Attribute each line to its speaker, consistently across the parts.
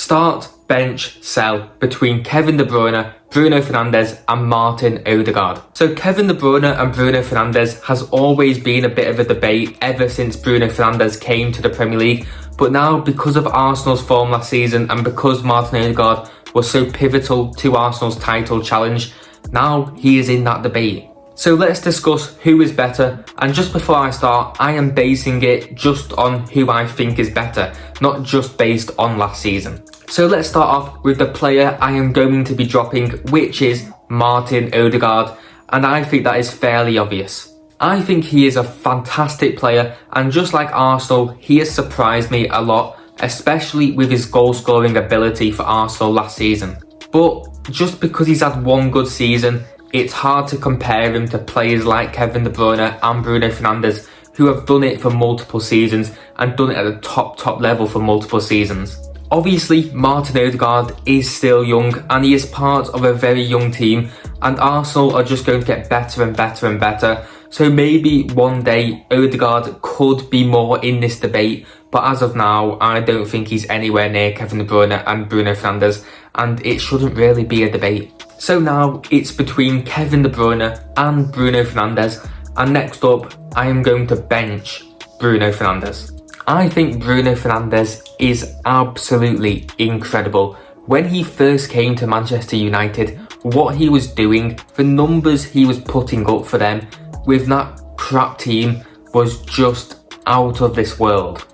Speaker 1: Start, bench, sell between Kevin De Bruyne, Bruno Fernandes and Martin Odegaard. So Kevin De Bruyne and Bruno Fernandes has always been a bit of a debate ever since Bruno Fernandes came to the Premier League. But now, because of Arsenal's form last season and because Martin Odegaard was so pivotal to Arsenal's title challenge, now he is in that debate. So let's discuss who is better, and just before I start, I am basing it just on who I think is better, not just based on last season. So let's start off with the player I am going to be dropping, which is Martin Odegaard, and I think that is fairly obvious. I think he is a fantastic player, and just like Arsenal, he has surprised me a lot, especially with his goal-scoring ability for Arsenal last season. But just because he's had one good season, it's hard to compare him to players like Kevin De Bruyne and Bruno Fernandes, who have done it for multiple seasons and done it at a top level for multiple seasons. Obviously, Martin Odegaard is still young and he is part of a very young team, and Arsenal are just going to get better and better and better. So maybe one day Odegaard could be more in this debate, but as of now, I don't think he's anywhere near Kevin De Bruyne and Bruno Fernandes, and it shouldn't really be a debate. So now it's between Kevin De Bruyne and Bruno Fernandes, and next up I am going to bench Bruno Fernandes. I think Bruno Fernandes is absolutely incredible. When he first came to Manchester United, what he was doing, the numbers he was putting up for them with that crap team was just out of this world.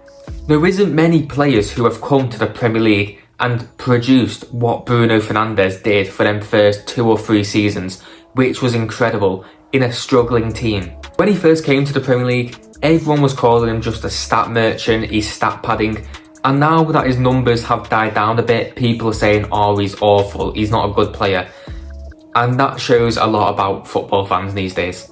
Speaker 1: There isn't many players who have come to the Premier League and produced what Bruno Fernandes did for them first 2 or 3 seasons, which was incredible in a struggling team. When he first came to the Premier League, everyone was calling him just a stat merchant, he's stat padding, and now that his numbers have died down a bit, people are saying, oh, he's awful, he's not a good player. And that shows a lot about football fans these days.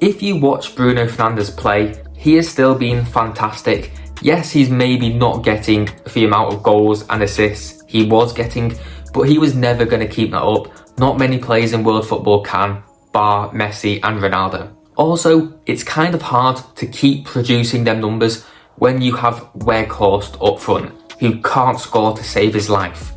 Speaker 1: If you watch Bruno Fernandes play, he has still been fantastic. Yes, he's maybe not getting the amount of goals and assists he was getting, but he was never going to keep that up. Not many players in world football can, bar Messi and Ronaldo. Also, it's kind of hard to keep producing them numbers when you have Weghorst up front, who can't score to save his life.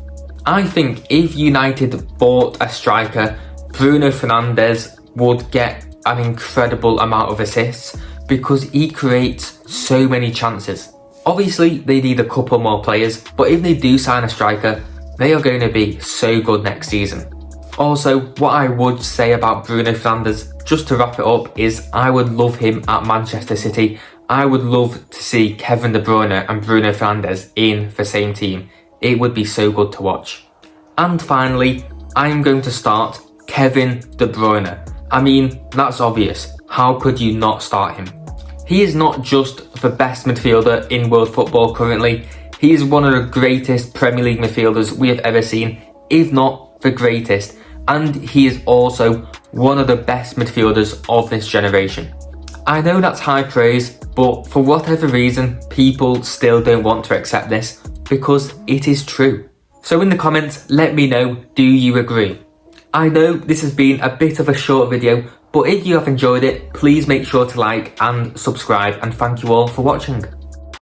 Speaker 1: I think if United bought a striker, Bruno Fernandes would get an incredible amount of assists because he creates so many chances. Obviously, they need a couple more players, but if they do sign a striker, they are going to be so good next season. Also, what I would say about Bruno Fernandes, just to wrap it up, is I would love him at Manchester City. I would love to see Kevin De Bruyne and Bruno Fernandes in the same team. It would be so good to watch. And finally, I'm going to start Kevin De Bruyne. I mean, that's obvious. How could you not start him? He is not just the best midfielder in world football currently, he is one of the greatest Premier League midfielders we have ever seen, if not the greatest, and he is also one of the best midfielders of this generation. I know that's high praise, but for whatever reason, people still don't want to accept this, because it is true. So in the comments, let me know, do you agree? I know this has been a bit of a short video, but if you have enjoyed it, please make sure to like and subscribe, and thank you all for watching.